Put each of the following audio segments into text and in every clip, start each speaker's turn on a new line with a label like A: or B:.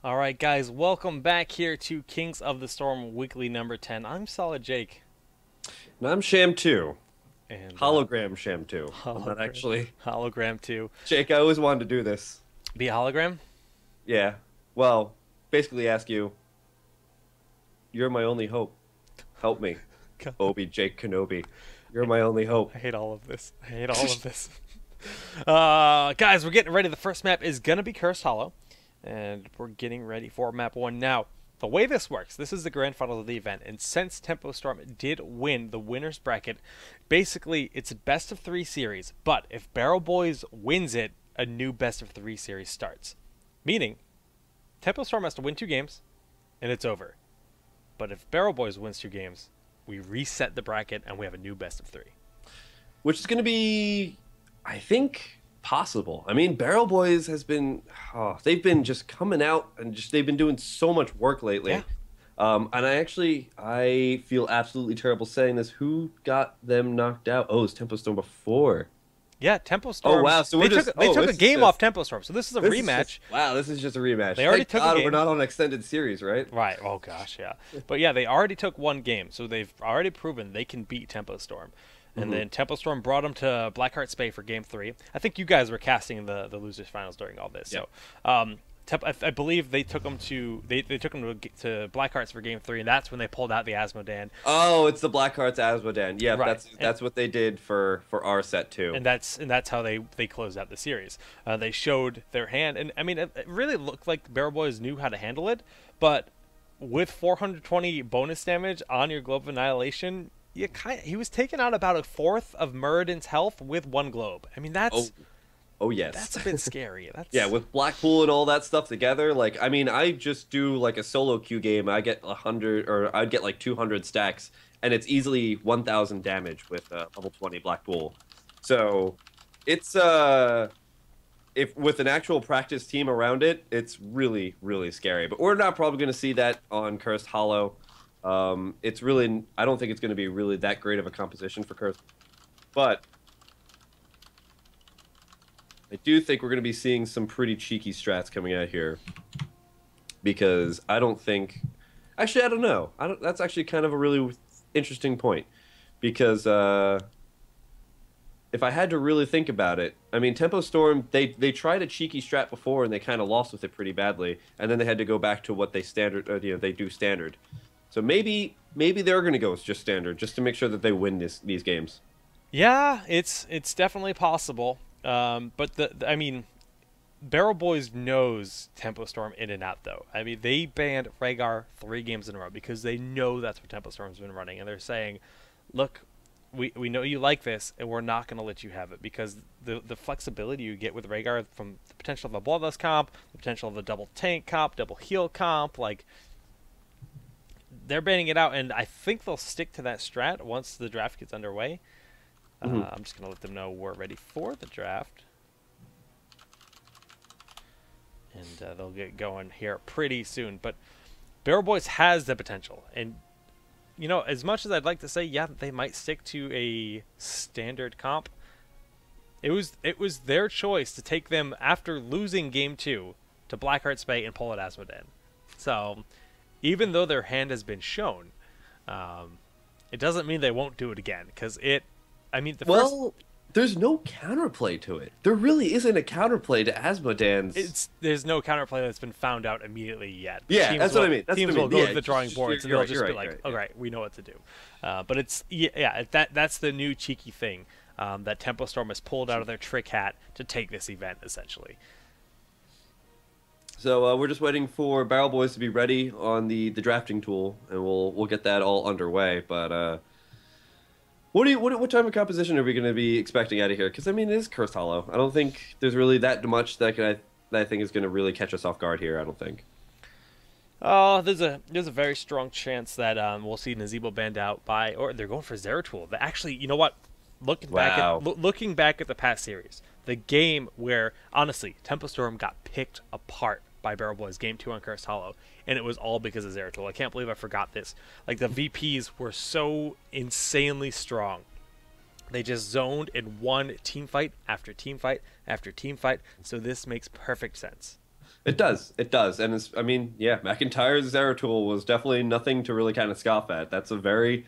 A: All right, guys, welcome back here to Kings of the Storm Weekly number 10. I'm Solid Jake.
B: And I'm Sham 2.
A: And
B: Hologram Sham 2. I'm not
A: hologram,
B: actually.
A: hologram 2.
B: Jake, I always wanted to do this.
A: Be a hologram?
B: Yeah. Well, basically ask you, you're my only hope. Help me.
A: God,
B: Obi Jake Kenobi. You're my only hope.
A: I hate all of this. I hate all of this. Guys, we're getting ready. The first map is going to be Cursed Hollow. And we're getting ready for map 1 now. The way this works, this is the grand finals of the event, and since Tempo Storm did win the winner's bracket, basically it's a best of 3 series, but if Barrel Boys wins it, a new best of 3 series starts. Meaning, Tempo Storm has to win 2 games, and it's over. But if Barrel Boys wins 2 games, we reset the bracket, and we have a new best of 3.
B: Which is going to be, I think, possible. I mean, Barrel Boys has been, they've been just coming out and they've been doing so much work lately.
A: Yeah.
B: And I feel absolutely terrible saying this. Who got them knocked out? Oh, it was Tempo Storm before.
A: Yeah, Tempo Storm.
B: Oh, wow. So
A: they
B: we're just,
A: took, they took a game off Tempo Storm, so this is a rematch.
B: Wow, this is just a rematch.
A: They already
B: Thank
A: took a
B: God
A: game.
B: we're not on extended series, right?
A: Right. Oh gosh, yeah. But yeah, they already took 1 game, so they've already proven they can beat Tempo Storm. And then Tempo Storm brought them to Blackheart Spay for Game 3. I think you guys were casting the losers finals during all this.
B: Yep.
A: So I believe they took them to to Blackhearts for Game 3, and that's when they pulled out the Asmodan.
B: Oh, it's the Blackheart's Asmodan. Yeah,
A: Right.
B: that's what they did for our set too.
A: And that's how they closed out the series. They showed their hand, and I mean it really looked like Barrel Boys knew how to handle it, but with 420 bonus damage on your Globe of Annihilation, he was taking out about 1/4 of Muradin's health with 1 globe. I mean,
B: Oh yes.
A: that's a bit scary. That's
B: Yeah, with Blackpool and all that stuff together, like I mean, I just do like a solo queue game. I get 100, or I'd get like 200 stacks, and it's easily 1,000 damage with level 20 Blackpool. So it's if with an actual practice team around it, it's really really scary. But we're not probably going to see that on Cursed Hollow. It's really, I don't think it's going to be really that great of a composition for Cursed, but I do think we're going to be seeing some pretty cheeky strats coming out here, because I don't think, actually I don't know, that's actually kind of a really interesting point, because if I had to really think about it, I mean, Tempo Storm, they tried a cheeky strat before and they kind of lost with it pretty badly, and then they had to go back to what they they do standard. So maybe they're going to go with just standard, just to make sure that they win these games.
A: Yeah, it's definitely possible. But I mean, Barrel Boys knows Tempo Storm in and out, though. I mean, they banned Rhaegar 3 games in a row because they know that's what Tempo Storm's been running, and they're saying, look, we know you like this, and we're not going to let you have it, because the flexibility you get with Rhaegar from the potential of a Bloodlust comp, the potential of a double tank comp, double heal comp, like, they're banning it out, and I think they'll stick to that strat once the draft gets underway. I'm just going to let them know we're ready for the draft. And they'll get going here pretty soon. But Barrel Boys has the potential. And, you know, as much as I'd like to say, yeah, they might stick to a standard comp, it was their choice to take them after losing Game 2 to Blackheart Spay and pull it Asmodan. So, even though their hand has been shown, it doesn't mean they won't do it again, because I mean,
B: there's no counterplay to it. There really isn't a counterplay to Asmodan's.
A: There's no counterplay that's been found out immediately yet.
B: Yeah, that's what I mean.
A: Teams will go to the drawing boards, and they'll just be like, "All right, we know what to do." But that's the new cheeky thing that Tempo Storm has pulled out of their trick hat to take this event, essentially.
B: So we're just waiting for Barrel Boys to be ready on the drafting tool, and we'll get that all underway. But what type of composition are we going to be expecting out of here? Because I mean, it is Cursed Hollow. I don't think there's really that much that I think is going to really catch us off guard here. I don't think.
A: There's a very strong chance that we'll see Nazebo banned out or they're going for Zeratul. Actually, you know what? Looking back at the past series, the game where honestly Tempo Storm got picked apart by Barrel Boys Game 2 on Cursed Hollow, and it was all because of Zeratul. I can't believe I forgot this. Like, the VPs were so insanely strong. They just zoned and won team fight after team fight after team fight, so this makes perfect sense.
B: It does. It does. And it's, I mean, yeah, McIntyre's Zeratul was definitely nothing to really kind of scoff at. That's a very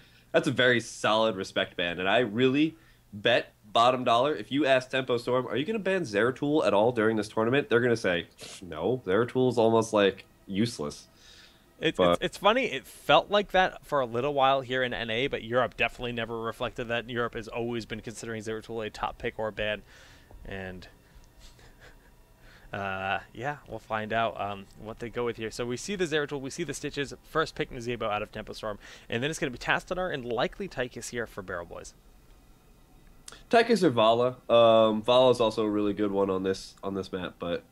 B: solid respect ban. And I really bet bottom dollar, if you ask Tempo Storm, are you going to ban Zeratul at all during this tournament? They're going to say, no, Zeratul is almost like useless. But
A: It's funny. It felt like that for a little while here in NA, but Europe definitely never reflected that. Europe has always been considering Zeratul a top pick or ban, and yeah, we'll find out what they go with here. So we see the Zeratul, we see the Stitches, first pick Nazebo out of Tempo Storm, and then it's going to be Tastadar and likely Tychus here for Barrel Boys.
B: Tychus or Vala. Vala is also a really good one on this map, but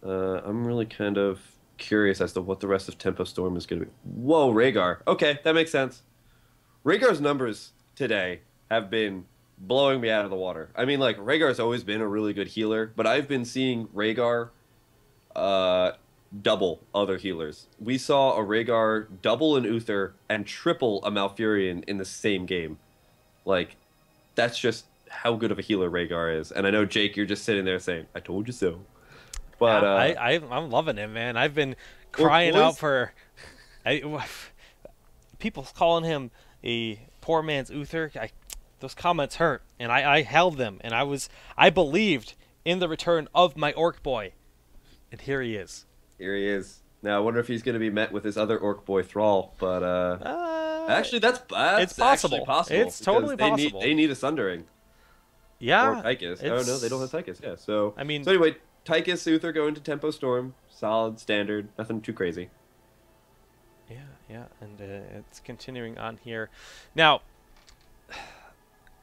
B: I'm really kind of curious as to what the rest of Tempo Storm is going to be. Whoa, Rhaegar. Okay, that makes sense. Rhaegar's numbers today have been blowing me out of the water. I mean, like, Rhaegar's always been a really good healer, but I've been seeing Rhaegar double other healers. We saw a Rhaegar double an Uther and triple a Malfurion in the same game. Like, that's just how good of a healer Rhaegar is. And I know, Jake, you're just sitting there saying, I told you so. But
A: I'm loving him, man. I've been crying out for people calling him a poor man's Uther. Those comments hurt, and I held them, and I believed in the return of my Orc boy, and here he is.
B: Here he is. Now I wonder if he's going to be met with his other Orc boy Thrall, but actually that's
A: it's possible.
B: Actually possible.
A: It's totally possible.
B: They need a Sundering.
A: Yeah.
B: Or Tychus. Oh no, they don't have Tychus. Yeah. So
A: I mean,
B: so anyway, Tychus Uther going to Tempo Storm, solid standard, nothing too crazy.
A: Yeah, and it's continuing on here. Now,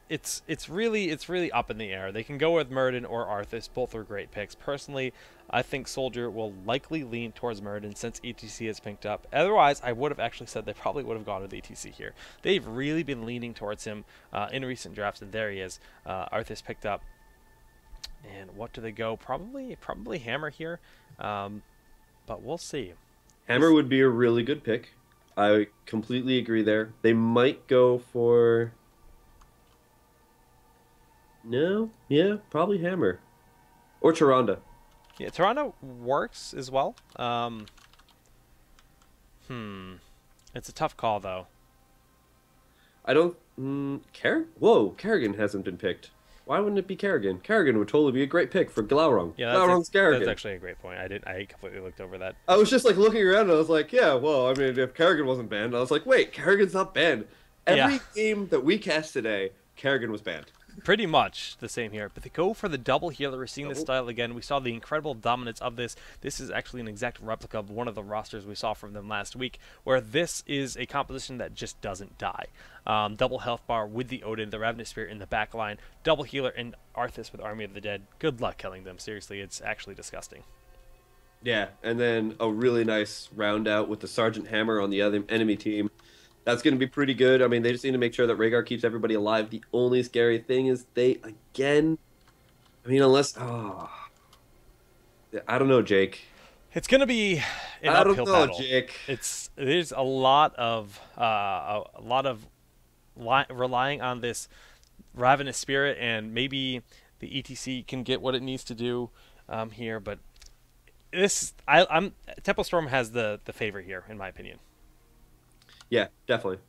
A: it's really up in the air. They can go with Murden or Arthas. Both are great picks. Personally, I think Soldier will likely lean towards Murden since ETC has picked up. Otherwise, I would have actually said they probably would have gone with ETC here. They've really been leaning towards him in recent drafts, and there he is. Arthas picked up. And what do they go? Probably Hammer here, but we'll see.
B: Hammer would be a really good pick. I completely agree there. They might go for... No? Yeah, probably Hammer. Or Tyrande.
A: Yeah, Tyrande works as well. It's a tough call, though.
B: I don't... Whoa, Kerrigan hasn't been picked. Why wouldn't it be Kerrigan? Kerrigan would totally be a great pick for Glaurung.
A: Yeah,
B: Glaurung's Kerrigan.
A: That's actually a great point. I completely looked over that.
B: I was just like looking around and I was like, yeah, well, I mean, if Kerrigan wasn't banned, I was like, wait, Kerrigan's not banned. Every game that we cast today, Kerrigan was banned.
A: Pretty much the same here, but they go for the double healer. We're seeing this style again. We saw the incredible dominance of this. This is actually an exact replica of one of the rosters we saw from them last week, where this is a composition that just doesn't die. Double health bar with the Odin, the Ravenous Spirit in the back line, double healer, and Arthas with Army of the Dead. Good luck killing them. Seriously, it's actually disgusting.
B: Yeah, and then a really nice round out with the Sergeant Hammer on the other enemy team. That's going to be pretty good. I mean, they just need to make sure that Rhaegar keeps everybody alive. The only scary thing is again, I mean, unless... Oh, I don't know, Jake.
A: It's going to be an uphill battle. Jake. There's a lot of relying on this Ravenous Spirit, and maybe the ETC can get what it needs to do here, but Tempo Storm has the favor here, in my opinion.
B: Yeah, definitely.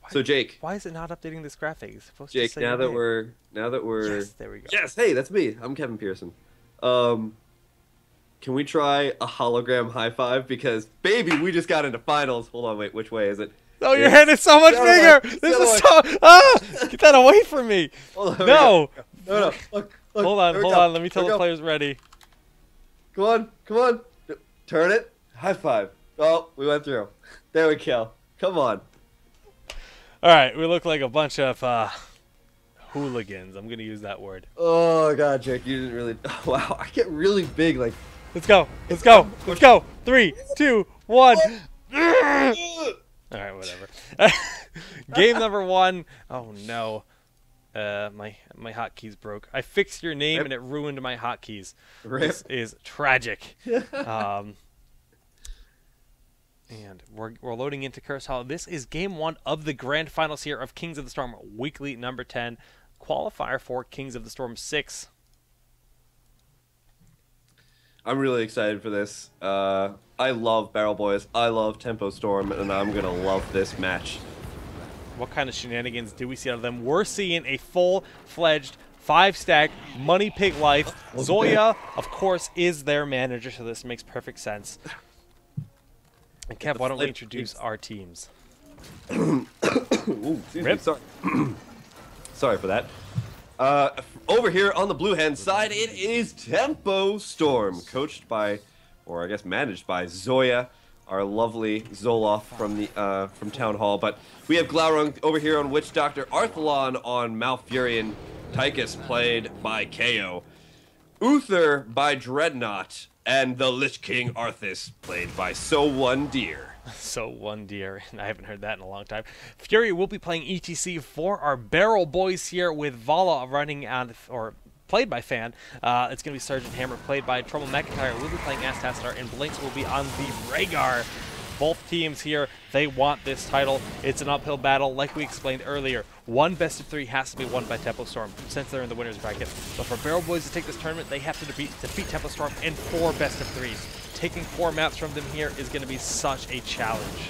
B: So Jake,
A: why is it not updating this graphic? It's supposed
B: Jake,
A: to say
B: now that we're
A: yes, there we go.
B: Yes, hey, that's me. I'm Kevin Pearson. Can we try a hologram high five? Because baby, we just got into finals. Hold on, wait, which way is it?
A: Oh, your hand is so much bigger. This is so. Get that away from me.
B: Hold on,
A: no.
B: Look.
A: Hold on. Let me tell the players ready.
B: Come on. Turn it. High five. Oh, we went through. There we go. Come on.
A: All right, we look like a bunch of hooligans. I'm gonna use that word.
B: Oh God, Jake, you didn't really. Oh, wow, I get really big. Like,
A: let's go. 3, 2, 1. All right, whatever. Game number 1. Oh no, my hotkeys broke. I fixed your name and it ruined my hotkeys. This is tragic. And we're loading into Curse Hall. This is game 1 of the grand finals here of Kings of the Storm Weekly number 10. Qualifier for Kings of the Storm 6.
B: I'm really excited for this. I love Barrel Boys. I love Tempo Storm, and I'm gonna love this match.
A: What kind of shenanigans do we see out of them? We're seeing a full-fledged 5-stack Money Pig Life. Zoya, of course, is their manager, so this makes perfect sense. And Kev, why don't we introduce our teams?
B: Ooh, excuse me, sorry. Sorry for that. Over here on the blue hand side, it is Tempo Storm, coached by, or I guess managed by Zoya, our lovely Zoloff from the from Town Hall. But we have Glaurung over here on Witch Doctor, Arthalon on Malfurion, Tychus played by KO, Uther by Dreadnought, and the Lich King Arthas played by So One Deer.
A: So One Deer, I haven't heard that in a long time. Fury will be playing ETC for our Barrel Boys here with Vala running on, or played by Fan. It's going to be Sergeant Hammer, played by Trouble McIntyre. We'll be playing Astastar, and Blinks will be on the Rhaegar. Both teams here, they want this title. It's an uphill battle, like we explained earlier. One best of 3 has to be won by Tempo Storm, since they're in the winner's bracket. But for Barrel Boys to take this tournament, they have to defeat Tempo Storm in 4 best of 3s. Taking 4 maps from them here is going to be such a challenge.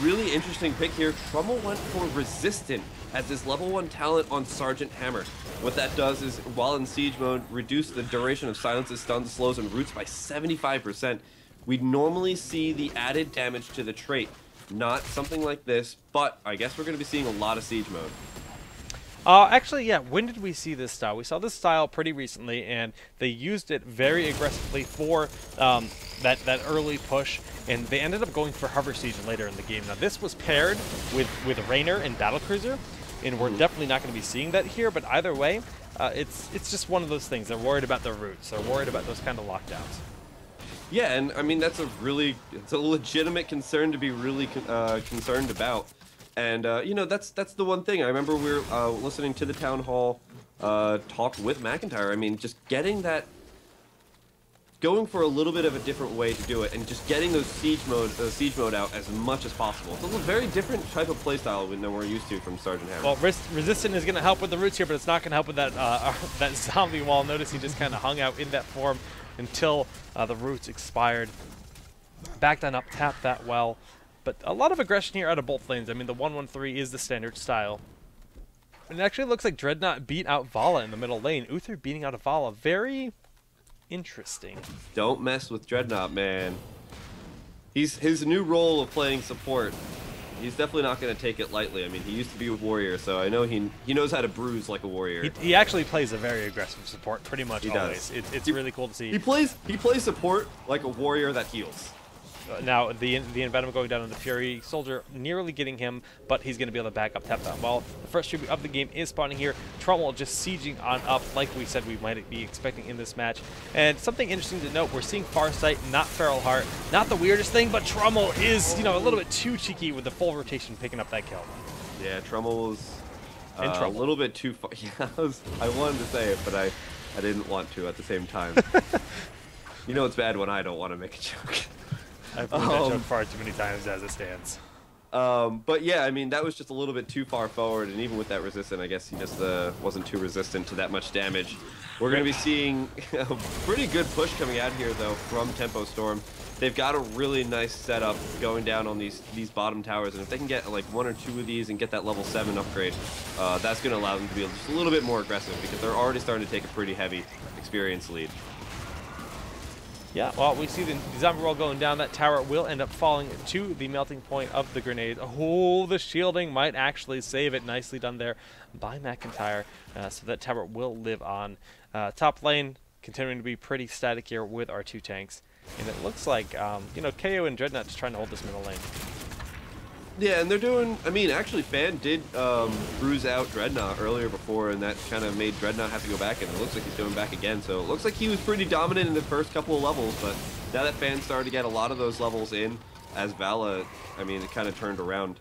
B: Really interesting pick here. Trummel went for Resistant as his level 1 talent on Sergeant Hammer. What that does is, while in siege mode, reduce the duration of silences, stuns, slows, and roots by 75%. We'd normally see the added damage to the trait, not something like this, but I guess we're going to be seeing a lot of siege mode.
A: Actually, yeah, when did we see this style? We saw this style pretty recently, and they used it very aggressively for that early push, and they ended up going for Hover Siege later in the game. Now, this was paired with Raynor and Battlecruiser, and we're definitely not going to be seeing that here, but either way, it's just one of those things. They're worried about the roots. They're worried about those kind of lockdowns.
B: Yeah, and I mean, it's a legitimate concern to be really concerned about. And, you know, that's the one thing. I remember we were listening to the Town Hall talk with McIntyre. I mean, just getting that, going for a little bit of a different way to do it, and just getting those siege mode out as much as possible. It's a very different type of playstyle than we're used to from Sergeant Hammer.
A: Well, Resistant is going to help with the roots here, but it's not going to help with that that zombie wall. Notice he just kind of hung out in that form until the roots expired. Backed on up, tapped that well. But a lot of aggression here out of both lanes. I mean, the 1-1-3 is the standard style. And it actually looks like Dreadnought beat out Vala in the middle lane. Uther beating out of Vala. Very interesting.
B: Don't mess with Dreadnought, man. His new role of playing support, he's definitely not going to take it lightly. I mean, he used to be a warrior, so I know he knows how to bruise like a warrior.
A: He actually plays a very aggressive support pretty much always.
B: Does.
A: It's really cool to see.
B: He plays support like a warrior that heals.
A: Now, the Envenom going down on the Fury Soldier, nearly getting him, but he's going to be able to back up tap that. Well, the first tribute of the game is spawning here. Trummel just sieging on up, like we said we might be expecting in this match. And something interesting to note, we're seeing Farsight, not Feral Heart. Not the weirdest thing, but Trummel is, you know, a little bit too cheeky with the full rotation picking up that kill.
B: Yeah, Trummel was a little bit too far. Yeah, I wanted to say it, but I didn't want to at the same time. You know it's bad when I don't want to make a joke.
A: I've heard that joke far too many times as it stands.
B: But yeah, I mean, that was just a little bit too far forward, and even with that resistant, I guess he just wasn't too resistant to that much damage. We're going to be seeing a pretty good push coming out here, though, from Tempo Storm. They've got a really nice setup going down on these bottom towers, and if they can get like 1 or 2 of these and get that level 7 upgrade, that's going to allow them to be just a little bit more aggressive, because they're already starting to take a pretty heavy experience lead.
A: Yeah, well, we see the zombie roll going down. That tower will end up falling to the melting point of the grenade. Oh, the shielding might actually save it. Nicely done there by McIntyre. So that tower will live on. Top lane continuing to be pretty static here with our 2 tanks. And it looks like, you know, KO and Dreadnought just trying to hold this middle lane.
B: Yeah, and they're doing, I mean, actually, Fan did bruise out Dreadnought earlier before, and that kind of made Dreadnought have to go back, and it looks like he's going back again. So it looks like he was pretty dominant in the first couple of levels, but now that Fan started to get a lot of those levels in, as Vala, I mean, it kind of turned around.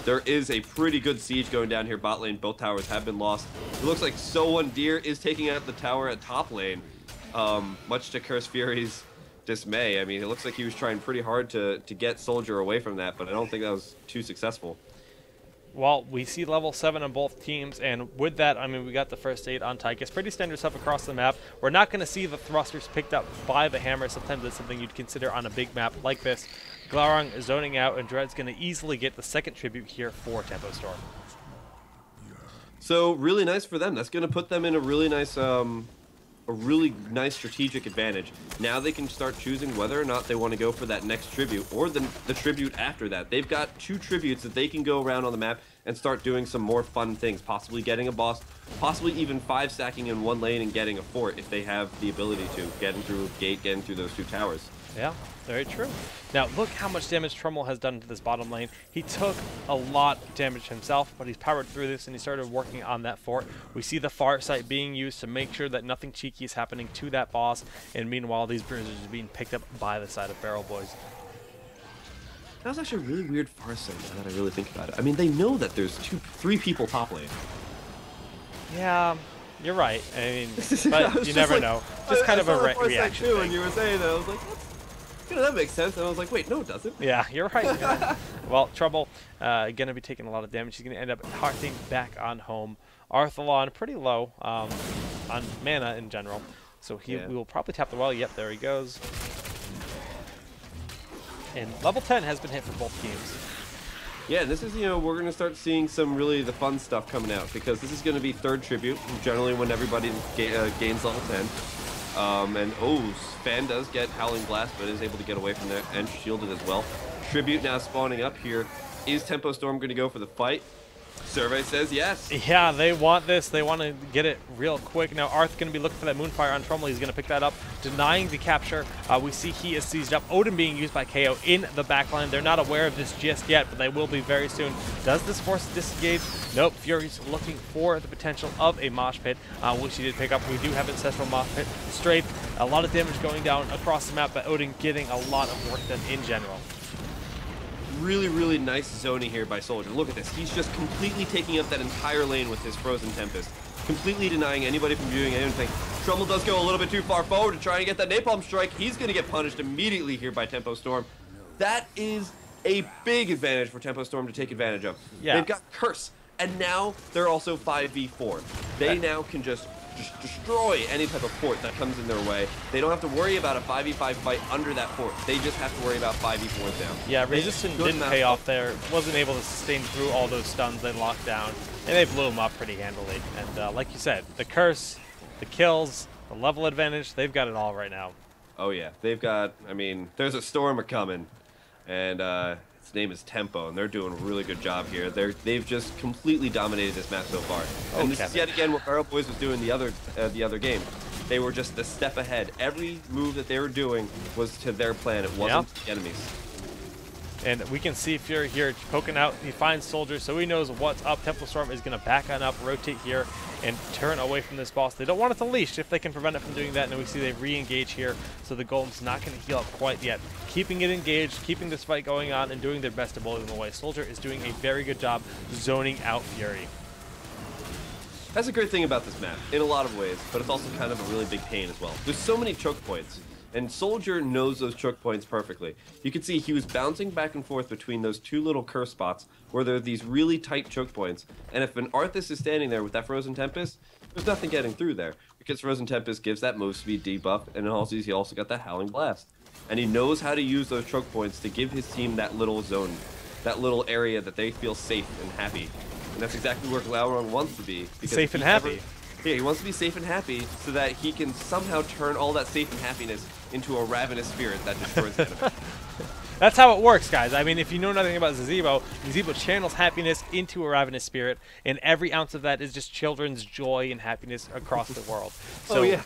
B: There is a pretty good siege going down here bot lane. Both towers have been lost. It looks like So One Deer is taking out the tower at top lane, much to Curse Fury's dismay. I mean, it looks like he was trying pretty hard to get Soldier away from that, but I don't think that was too successful.
A: Well, we see level 7 on both teams, and with that, I mean, we got the first aid on Tychus. Pretty standard stuff across the map. We're not going to see the thrusters picked up by the hammer. Sometimes that's something you'd consider on a big map like this. Glaurung is zoning out, and Dread's going to easily get the second tribute here for Tempo Storm.
B: So really nice for them. That's going to put them in a really nice strategic advantage. Now they can start choosing whether or not they want to go for that next tribute or the tribute after that. They've got 2 tributes that they can go around on the map and start doing some more fun things, possibly getting a boss, possibly even 5 stacking in one lane and getting a fort if they have the ability to, getting through a gate, getting through those 2 towers.
A: Yeah, very true. Now, look how much damage Trummel has done to this bottom lane. He took a lot of damage himself, but he's powered through this, and he started working on that fort. We see the far sight being used to make sure that nothing cheeky is happening to that boss, and meanwhile, these bruisers are being picked up by the side of Barrel Boys.
B: That was actually a really weird far sight now that I really think about it. I mean, they know that there's 3 people top lane.
A: Yeah, you're right. I mean, but you never know. Just kind of a reaction thing.
B: When you were saying that, I was like, you know, that makes sense. And I was like, wait, no, it doesn't.
A: Yeah, you're right. Well, Trouble going to be taking a lot of damage. He's going to end up harping back on home. Arthalon pretty low on mana in general. So we will probably tap the well. Yep, there he goes. And level 10 has been hit for both teams.
B: Yeah, and this is, you know, we're going to start seeing some really the fun stuff coming out because this is going to be 3rd tribute, generally when everybody gains level 10. Fan does get Howling Blast, but is able to get away from there and shielded as well. Tribute now spawning up here. Is Tempo Storm going to go for the fight? Survey says yes.
A: Yeah, they want this. They want to get it real quick. Now, Arth's going to be looking for that Moonfire on Trummel. He's going to pick that up, denying the capture. We see he is seized up. Odin being used by KO in the backline. They're not aware of this just yet, but they will be very soon. Does this force disengage? Nope. Fury's looking for the potential of a Mosh Pit, which he did pick up. We do have Ancestral Mosh Pit. Strafe, a lot of damage going down across the map, but Odin getting a lot of work done in general.
B: Really, really nice zoning here by Soldier. Look at this. He's just completely taking up that entire lane with his Frozen Tempest. Completely denying anybody from doing anything. Trummel does go a little bit too far forward to try and get that Napalm Strike. He's going to get punished immediately here by Tempo Storm. That is a big advantage for Tempo Storm to take advantage of.
A: Yeah.
B: They've got Curse, and now they're also 5v4. They now can just destroy any type of fort that comes in their way. They don't have to worry about a 5v5 fight under that fort. They just have to worry about 5v4s now.
A: Yeah, Resistance didn't pay off there. Wasn't able to sustain through all those stuns they locked down. And they blew him up pretty handily. And like you said, the curse, the kills, the level advantage, they've got it all right now.
B: Oh yeah, they've got, I mean, there's a storm coming. And its name is Tempo, and they're doing a really good job here. They've just completely dominated this map so far. And this is yet again what Barrel Boys was doing the other game. They were just a step ahead. Every move that they were doing was to their plan. It wasn't the enemies.
A: And we can see Fury here poking out. He finds Soldier, so he knows what's up. Tempo Storm is going to back on up, rotate here, and turn away from this boss. They don't want it to leash if they can prevent it from doing that. And we see they re-engage here, so the Golem's not going to heal up quite yet. Keeping it engaged, keeping this fight going on, and doing their best to bully them away. Soldier is doing a very good job zoning out Fury.
B: That's a great thing about this map, in a lot of ways, but it's also kind of a really big pain as well. There's so many choke points. And Soldier knows those choke points perfectly. You can see he was bouncing back and forth between those 2 little curse spots where there are these really tight choke points. And if an Arthas is standing there with that Frozen Tempest, there's nothing getting through there. Because Frozen Tempest gives that move speed debuff, and also he also got that Howling Blast. And he knows how to use those choke points to give his team that little zone, that little area that they feel safe and happy. And that's exactly where Glaurung wants to be.
A: Safe and happy.
B: Yeah, he wants to be safe and happy so that he can somehow turn all that safe and happiness into a ravenous spirit that destroys the enemy.
A: That's how it works, guys. I mean, if you know nothing about Zebo channels happiness into a ravenous spirit, and every ounce of that is just children's joy and happiness across the world. So,
B: yeah.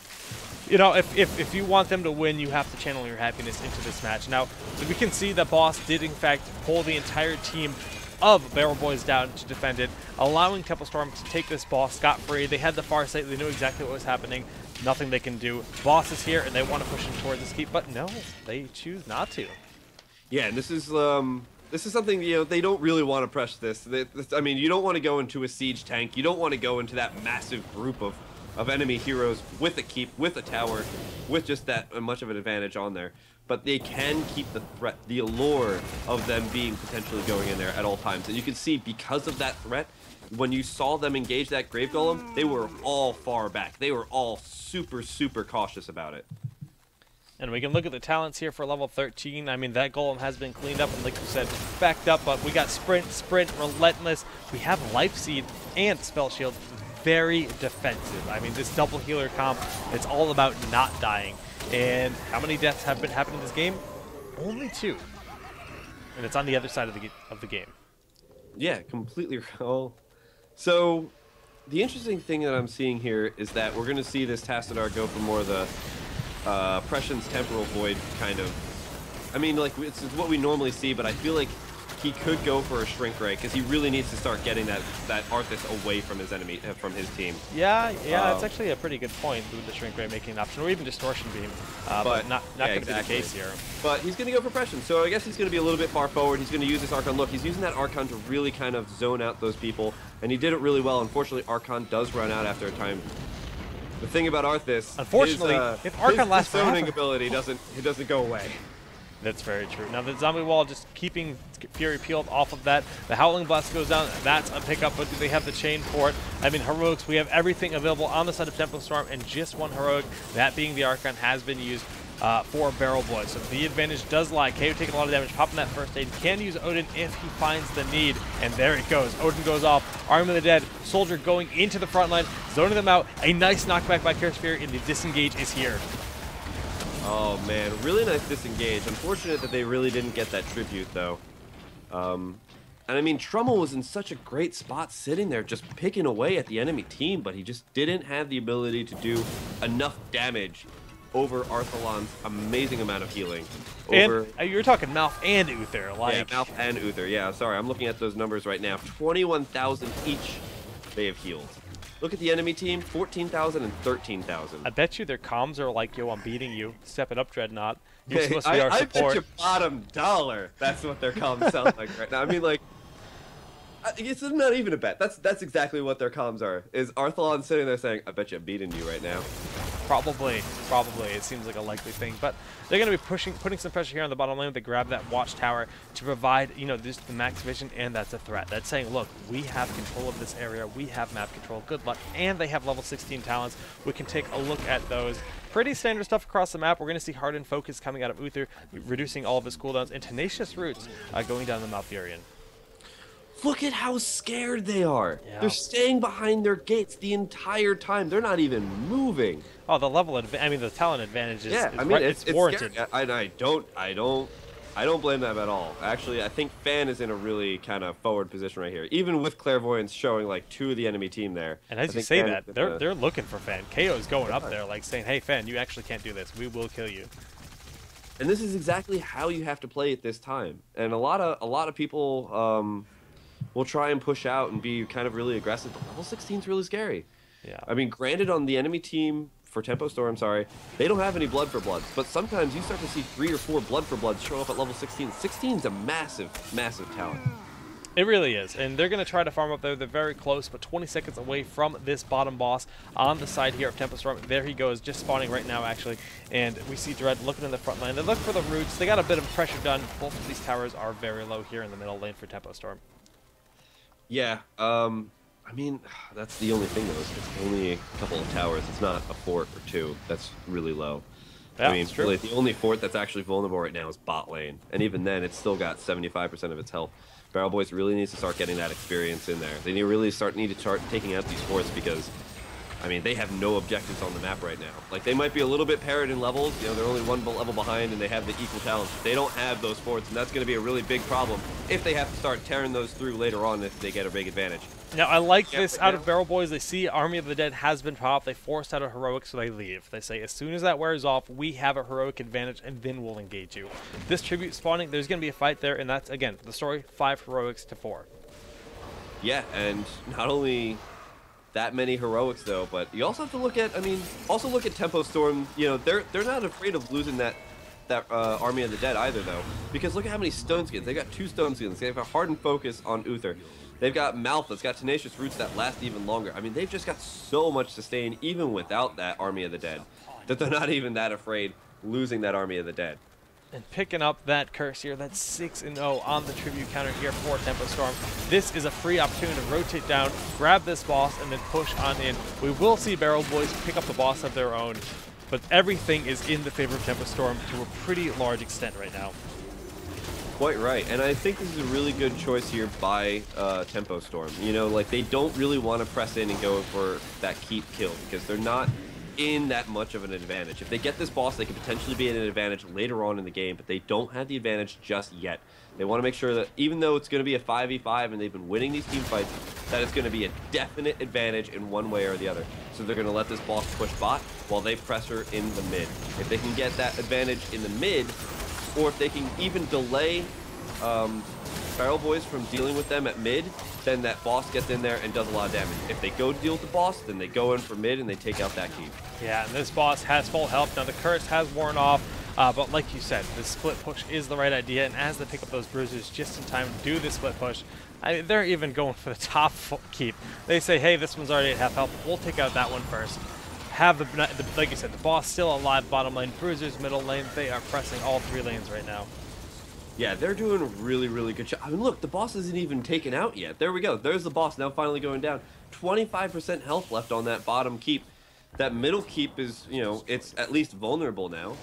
A: You know, if you want them to win, you have to channel your happiness into this match. Now, we can see the boss did, in fact, pull the entire team of Barrel Boys down to defend it, allowing Tempo Storm to take this boss scot-free. They had the far sight. They knew exactly what was happening. Nothing they can do. Boss is here, and they want to push him towards this keep, but no, they choose not to.
B: Yeah, and this is something, you know, they don't really want to press this. I mean, you don't want to go into a siege tank. You don't want to go into that massive group of of enemy heroes with a keep, with a tower, with just that much of an advantage on there. But they can keep the threat, the allure of them being potentially going in there at all times. And you can see because of that threat, when you saw them engage that Grave Golem, they were all far back. They were all super, super cautious about it.
A: And we can look at the talents here for level 13. I mean, that Golem has been cleaned up and, like you said, backed up. But we got Sprint, Relentless. We have Life Seed and Spell Shield. Very defensive. I mean, this double healer comp, it's all about not dying. And how many deaths have been happening in this game? Only 2. And it's on the other side of the game. Yeah,
B: completely. Oh. So, the interesting thing that I'm seeing here is that we're going to see this Tassadar go for more of the Prescience Temporal Void kind of. I mean, like, it's what we normally see, but I feel like he could go for a Shrink Ray because he really needs to start getting that Arthas away from his enemy, from his team.
A: Yeah, that's actually a pretty good point with the Shrink Ray making an option, or even Distortion Beam, but not going to be the case here.
B: But he's going to go for Prescience, so I guess he's going to be a little bit far forward. He's going to use this Archon. Look, he's using that Archon to really kind of zone out those people, and he did it really well. Unfortunately, Archon does run out after a time. The thing about Arthas,
A: unfortunately, if Archon lasts
B: his zoning ability doesn't go away.
A: That's very true. Now the Zombie Wall just keeping Fury peeled off of that. The Howling Blast goes down. That's a pickup, but do they have the chain for it? I mean, Heroics, we have everything available on the side of Tempo Storm, and just one Heroic, that being the Archon, has been used for Barrel Boy. So the advantage does lie. KO taking a lot of damage, popping that first aid. Can use Odin if he finds the need, and there it goes. Odin goes off. Army of the Dead, Soldier going into the front line, zoning them out. A nice knockback by Chaos Fury, and the disengage is here.
B: Oh man, really nice disengage. Unfortunate that they really didn't get that tribute though. And I mean, Trummel was in such a great spot sitting there just picking away at the enemy team, but he just didn't have the ability to do enough damage over Arthalon's amazing amount of healing.
A: And you're talking Malf and Uther. Like.
B: Yeah, Malf and Uther. Yeah, sorry, I'm looking at those numbers right now. 21,000 each they have healed. Look at the enemy team, 14,000 and 13,000.
A: I bet you their comms are like, yo, I'm beating you. Step it up, Dreadnought. You're supposed to be our support.
B: I bet you bottom dollar that's what their comms sound like right now. I mean, like, it's not even a bet. That's exactly what their comms are. Is Arthalon sitting there saying, I bet you I'm beating you right now.
A: Probably. It seems like a likely thing. But they're going to be putting some pressure here on the bottom lane. They grab that watchtower to provide, you know, this the max vision, and that's a threat. That's saying, look, we have control of this area. We have map control. Good luck. And they have level 16 talents. We can take a look at those. Pretty standard stuff across the map. We're going to see Hardened Focus coming out of Uther, reducing all of his cooldowns, and Tenacious Roots going down the Malfurion.
B: Look at how scared they are.
A: Yeah.
B: They're staying behind their gates the entire time. They're not even moving.
A: Oh, the level I mean, the talent advantage is,
B: yeah, I mean, it's
A: warranted.
B: I don't blame them at all. Actually, I think Fan is in a really kind of forward position right here. Even with Clairvoyance showing like 2 of the enemy team there.
A: And as you say that, they're looking for Fan. KO is going up there like saying, "Hey, Fan, you actually can't do this. We will kill you."
B: And this is exactly how you have to play it this time. And a lot of people will try and push out and be kind of really aggressive. But level 16 is really scary.
A: Yeah.
B: I mean, granted, on the enemy team for Tempo Storm, they don't have any Blood for Bloods, but sometimes you start to see 3 or 4 Blood for Bloods show up at level 16. 16 is a massive, massive talent.
A: It really is, and they're going to try to farm up there. They're very close, but 20 seconds away from this bottom boss on the side here of Tempo Storm. There he goes, just spawning right now, actually. And we see Dread looking in the front line. They look for the roots. They got a bit of pressure done. Both of these towers are very low here in the middle lane for Tempo Storm.
B: Yeah, I mean, that's the only thing, though. It's only a couple of towers. It's not a fort or 2. That's really low.
A: Yeah,
B: I mean, really, the only fort that's actually vulnerable right now is bot lane. And even then, it's still got 75% of its health. Barrel Boys really needs to start getting that experience in there. They need to start taking out these forts because, I mean, they have no objectives on the map right now. Like, they might be a little bit parried in levels. You know, they're only 1 level behind, and they have the equal talents. They don't have those forts, and that's going to be a really big problem if they have to start tearing those through later on if they get a big advantage.
A: Now, I like this out of Barrel Boys. They see Army of the Dead has been popped. They forced out a Heroic, so they leave. They say, as soon as that wears off, we have a Heroic advantage, and then we'll engage you. This tribute spawning, there's going to be a fight there, and that's, again, the story, 5 Heroics to 4.
B: Yeah, and not only that many Heroics, though, but you also have to look at, I mean, also look at Tempo Storm. You know, they're not afraid of losing that Army of the Dead either, though, because look at how many Stone Skins. They got 2 Stone Skins. They have a Hardened Focus on Uther. They've got Mouth that's got Tenacious Roots that last even longer. I mean, they've just got so much sustain even without that Army of the Dead that they're not even that afraid losing that Army of the Dead.
A: And picking up that curse here, that's 6-0 on the tribute counter here for Tempo Storm. This is a free opportunity to rotate down, grab this boss, and then push on in. We will see Barrel Boys pick up the boss of their own, but everything is in the favor of Tempo Storm to a pretty large extent right now.
B: Quite right, and I think this is a really good choice here by Tempo Storm. You know, like, they don't really want to press in and go for that keep kill because they're not in that much of an advantage. If they get this boss, they could potentially be at an advantage later on in the game, but they don't have the advantage just yet. They want to make sure that even though it's going to be a 5v5 and they've been winning these team fights, that it's going to be a definite advantage in one way or the other. So they're going to let this boss push bot while they pressure in the mid. If they can get that advantage in the mid, or if they can even delay Barrel Boys from dealing with them at mid, then that boss gets in there and does a lot of damage. If they go to deal with the boss, then they go in for mid and they take out that keep.
A: Yeah, and this boss has full health. Now the curse has worn off, but like you said, the split push is the right idea, and as they pick up those bruisers just in time to do the split push, I mean, they're even going for the top keep. They say, hey, this one's already at half health, we'll take out that one first. Have the like you said, the boss still alive bottom lane, bruisers middle lane, they are pressing all 3 lanes right now.
B: Yeah, they're doing a really, really good job. I mean, look, the boss isn't even taken out yet. There we go. There's the boss now finally going down. 25% health left on that bottom keep. That middle keep is, you know, it's at least vulnerable now.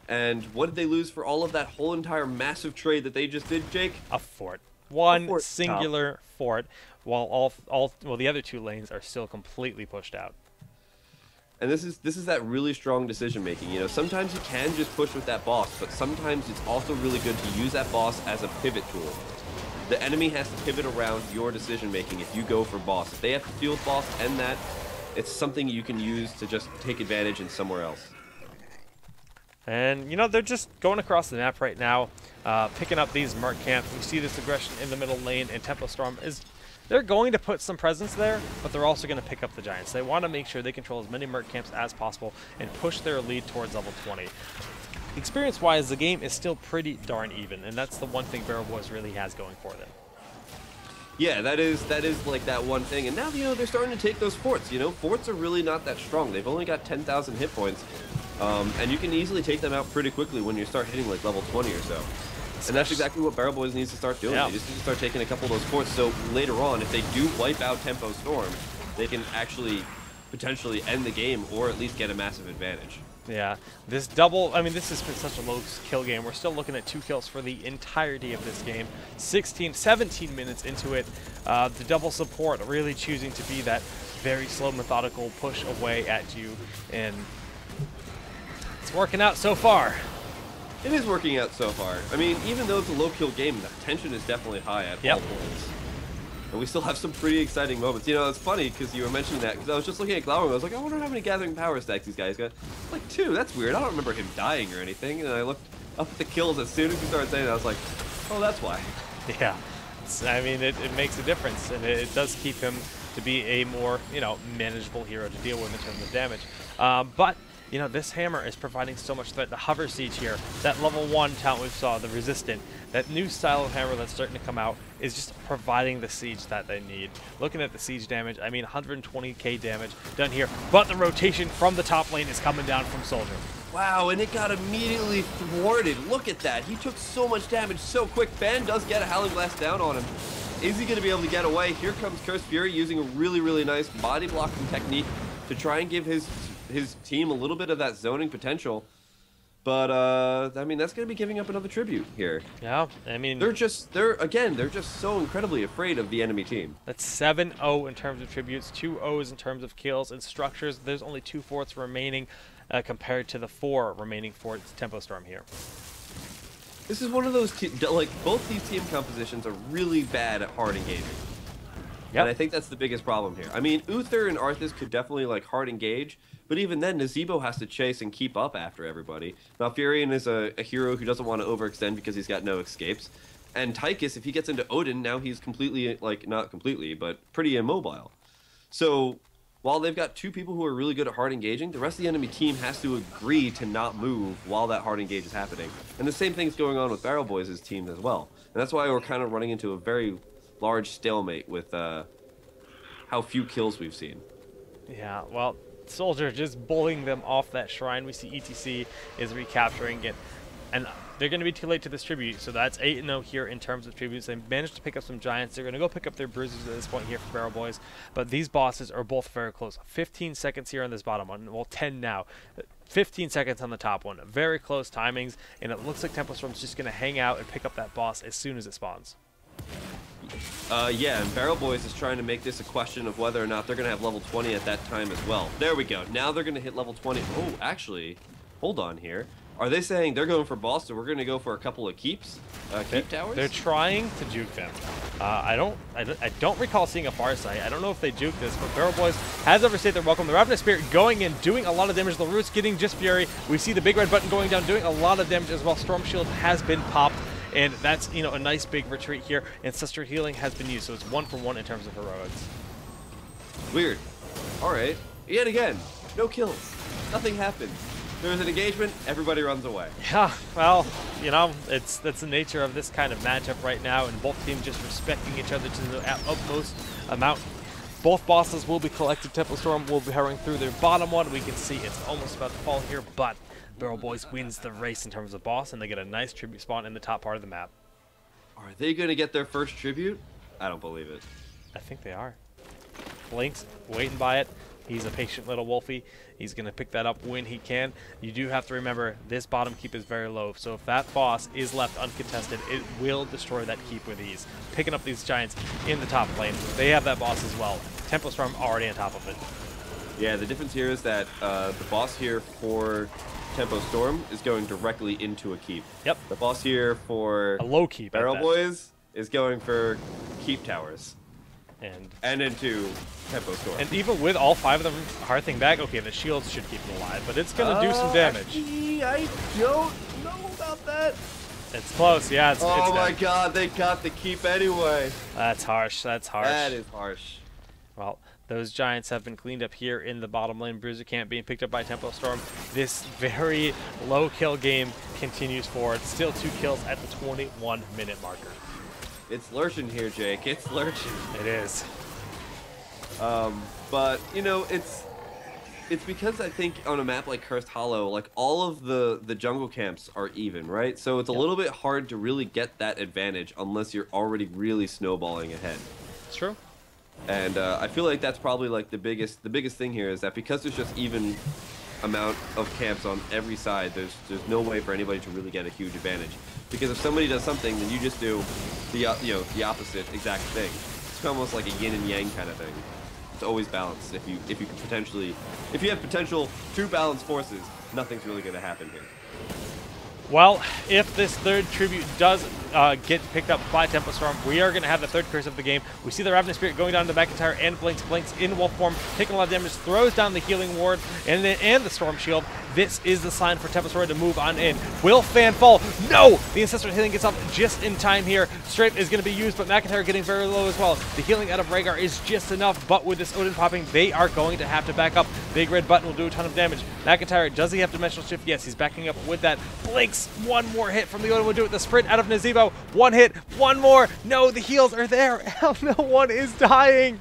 B: And what did they lose for all of that whole entire massive trade that they just did, Jake?
A: A fort. One singular fort, while well, the other 2 lanes are still completely pushed out.
B: And this is that really strong decision making. You know, sometimes you can just push with that boss, but sometimes it's also really good to use that boss as a pivot tool. The enemy has to pivot around your decision making if you go for boss. If they have to deal with boss and that, it's something you can use to just take advantage in somewhere else.
A: And, you know, they're just going across the map right now, picking up these Merc camps. We see this aggression in the middle lane, and Tempo Storm is... They're going to put some presence there, but they're also going to pick up the Giants. They want to make sure they control as many Merc camps as possible and push their lead towards level 20. Experience-wise, the game is still pretty darn even, and that's the one thing Barrel Boys really has going for them.
B: Yeah, that is like that one thing. And now, you know, they're starting to take those forts. You know, forts are really not that strong. They've only got 10,000 hit points, and you can easily take them out pretty quickly when you start hitting like level 20 or so. And that's exactly what Barrel Boys needs to start doing.
A: Yeah.
B: They just need to start taking a couple of those forts, so later on, if they do wipe out Tempo Storm, they can actually potentially end the game or at least get a massive advantage.
A: Yeah, this double, I mean, this has been such a low kill game. We're still looking at 2 kills for the entirety of this game. 17 minutes into it. The double support really choosing to be that very slow, methodical push away at you, and it's working out so far.
B: It is working out so far. I mean, even though it's a low-kill game, the tension is definitely high at all points. And we still have some pretty exciting moments. You know, it's funny because you were mentioning that, because I was just looking at Glauber, I was like, I wonder how many Gathering Power stacks these guys got. Like, 2, that's weird. I don't remember him dying or anything. And I looked up at the kills as soon as he started saying that, I was like, oh, that's why.
A: Yeah. I mean, it makes a difference, and it does keep him to be a more, you know, manageable hero to deal with in terms of damage. But you know, this hammer is providing so much threat. The hover siege here, that level 1 talent we saw, the resistant, that new style of hammer that's starting to come out is just providing the siege that they need. Looking at the siege damage, I mean 120k damage done here, but the rotation from the top lane is coming down from Soldier.
B: Wow, and it got immediately thwarted. Look at that. He took so much damage so quick. Fan does get a Howling Blast down on him. Is he going to be able to get away? Here comes Curse Fury using a really, really nice body blocking technique to try and give his team a little bit of that zoning potential. But, I mean, that's going to be giving up another tribute here.
A: Yeah, I mean...
B: They're just so incredibly afraid of the enemy team.
A: That's 7-0 in terms of tributes, 2 O's in terms of kills and structures. There's only 2 forts remaining compared to the 4 remaining forts Tempo Storm here.
B: This is one of those, like, both these team compositions are really bad at hard engaging. Yep. And I think that's the biggest problem here. I mean, Uther and Arthas could definitely, like, hard engage, but even then, Nazeebo has to chase and keep up after everybody. Now, Furion is a hero who doesn't want to overextend because he's got no escapes. And Tychus, if he gets into Odin, now he's completely, like, not completely, but pretty immobile. So, while they've got 2 people who are really good at hard engaging, the rest of the enemy team has to agree to not move while that hard engage is happening. And the same thing's going on with Barrel Boys' team as well. And that's why we're kind of running into a very, large stalemate with how few kills we've seen.
A: Yeah, well, Soldier just bullying them off that shrine. We see ETC is recapturing it, and they're going to be too late to this tribute, so that's 8-0 here in terms of tributes. They managed to pick up some giants. They're going to go pick up their bruisers at this point here for Barrel Boys, but these bosses are both very close. 15 seconds here on this bottom one, well, 10 now. 15 seconds on the top one. Very close timings, and it looks like Tempo Storm's just going to hang out and pick up that boss as soon as it spawns.
B: Yeah, and Barrel Boys is trying to make this a question of whether or not they're going to have level 20 at that time as well. There we go. Now they're going to hit level 20. Oh, actually, hold on here. Are they saying they're going for boss, so we're going to go for a couple of keeps? Keep towers?
A: They're trying to juke them. I don't recall seeing a far sight. I don't know if they juke this, but Barrel Boys has overstayed their welcome. The Ravenous Spirit going in, doing a lot of damage. The Root's getting just Fury. We see the big red button going down, doing a lot of damage as well. Storm Shield has been popped. And that's, you know, a nice big retreat here. Ancestral Healing has been used, so it's 1 for 1 in terms of heroics.
B: Weird. All right. Yet again, no kills. Nothing happened. There's an engagement, everybody runs away.
A: Yeah, well, you know, that's the nature of this kind of matchup right now, and both teams just respecting each other to the utmost amount. Both bosses will be collected. Tempo Storm will be hurrying through their bottom one. We can see it's almost about to fall here, but Barrel Boys wins the race in terms of boss, and they get a nice tribute spawn in the top part of the map.
B: Are they going to get their first tribute? I don't believe it.
A: I think they are. Blink's waiting by it. He's a patient little wolfie. He's going to pick that up when he can. You do have to remember, this bottom keep is very low, so if that boss is left uncontested, it will destroy that keep with ease. Picking up these giants in the top lane, they have that boss as well. Tempo Storm already on top of it.
B: Yeah, the difference here is that the boss here for Tempo Storm is going directly into a keep.
A: Yep.
B: The boss here for
A: a low keep
B: Barrel Boys is going for keep towers. And into Tempo Storm.
A: And even with all 5 of them hearthing back, okay, the shields should keep it alive, but it's going to do some damage.
B: Actually, I don't know about that.
A: It's close, yeah. It's
B: my god, they got the keep anyway.
A: That's harsh, that's harsh.
B: That is harsh.
A: Well, those giants have been cleaned up here in the bottom lane. Bruiser Camp being picked up by Tempo Storm. This very low kill game continues forward. Still 2 kills at the 21-minute marker.
B: It's lurching here, Jake. It's lurching.
A: It is.
B: But, you know, it's because I think on a map like Cursed Hollow, like all of the jungle camps are even, right? So it's a little bit hard to really get that advantage unless you're already really snowballing ahead.
A: It's true.
B: And I feel like that's probably like the biggest thing here is that because there's just even amount of camps on every side, there's no way for anybody to really get a huge advantage. Because if somebody does something, then you just do the the opposite exact thing. It's almost like a yin and yang kind of thing. It's always balanced. If you have potential to balance forces, nothing's really going to happen here.
A: Well, if this third tribute does get picked up by Tempo Storm, we are going to have the third curse of the game. We see the Ravenous Spirit going down to McIntyre and Blinks in wolf form, taking a lot of damage, throws down the healing ward and the Storm Shield. This is the sign for Tempo Storm to move on in. Will Fan fall? No! The Ancestral Healing gets up just in time here. Strafe is going to be used, but McIntyre getting very low as well. The healing out of Rhaegar is just enough, but with this Odin popping, they are going to have to back up. Big red button will do a ton of damage. McIntyre, does he have Dimensional Shift? Yes, he's backing up with that. Blinks, one more hit from the Odin will do it. The sprint out of Nazebo, one hit, one more. No, the heals are there. No one is dying.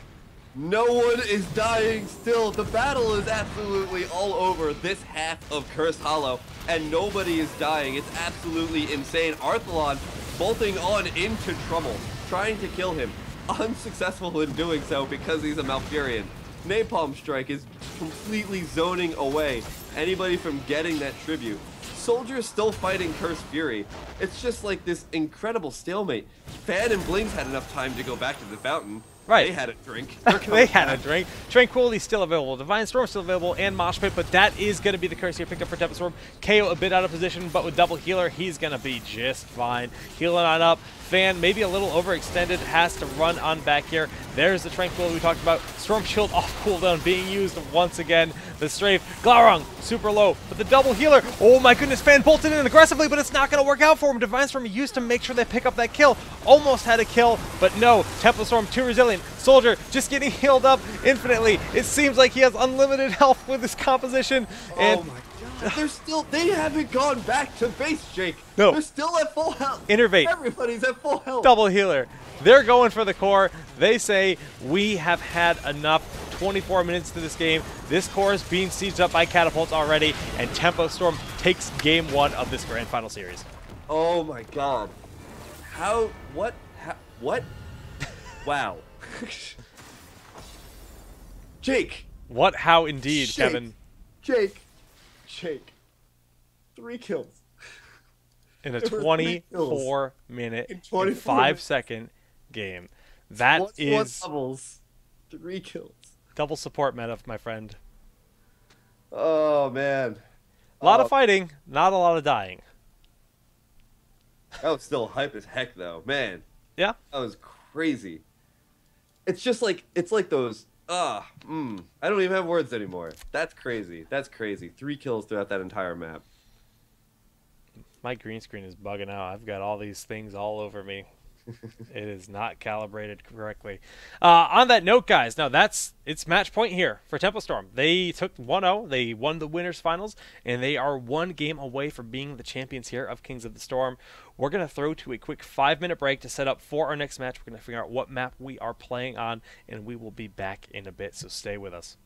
B: No one is dying still. The battle is absolutely all over this half of Cursed Hollow, and nobody is dying. It's absolutely insane. Arthalon bolting on into trouble, trying to kill him. Unsuccessful in doing so because he's a Malfurion. Napalm Strike is completely zoning away anybody from getting that tribute. Soldiers still fighting Cursed Fury. It's just like this incredible stalemate. Fan and Blings had enough time to go back to the fountain.
A: Right.
B: They had a drink.
A: They had a drink. Tranquility still available. Divine Storm still available, and Mosh Pit, but that is going to be the curse here picked up for Tempo Storm. KO a bit out of position, but with double healer, he's going to be just fine. Healing on up. Fan, maybe a little overextended, has to run on back here. There's the Tranquility we talked about. Storm Shield off cooldown being used once again. The Strafe, Glaurung, super low, but the double healer. Oh my goodness, Fan bolted in aggressively, but it's not going to work out for him. Divine Storm used to make sure they pick up that kill. Almost had a kill, but no. Tempo Storm too resilient. Soldier just getting healed up infinitely. It seems like he has unlimited health with this composition. And
B: oh my They haven't gone back to base, Jake.
A: No.
B: They're still at full health.
A: Innervate.
B: Everybody's at full health.
A: Double healer. They're going for the core. They say, we have had enough. 24 minutes to this game. This core is being sieged up by catapults already, and Tempo Storm takes game 1 of this grand final series.
B: Oh my god. How? What? What? Wow. Jake.
A: What? How indeed,
B: Jake.
A: Kevin.
B: Jake. 3 kills.
A: In a
B: There were 3
A: 24-minute,
B: in 24
A: 5-second game. That is
B: doubles. 3 kills.
A: double support meta, my friend.
B: Oh man.
A: A lot of fighting, not a lot of dying.
B: That was still hype as heck though. Man.
A: Yeah.
B: That was crazy. It's just like those I don't even have words anymore. That's crazy. That's crazy. 3 kills throughout that entire map.
A: My green screen is bugging out. I've got all these things all over me. It is not calibrated correctly. On that note, guys, now it's match point here for Tempo Storm. They took 1-0. They won the winners finals, and they are 1 game away from being the champions here of Kings of the Storm. We're going to throw to a quick 5-minute break to set up for our next match. We're going to figure out what map we are playing on, and we will be back in a bit, so stay with us.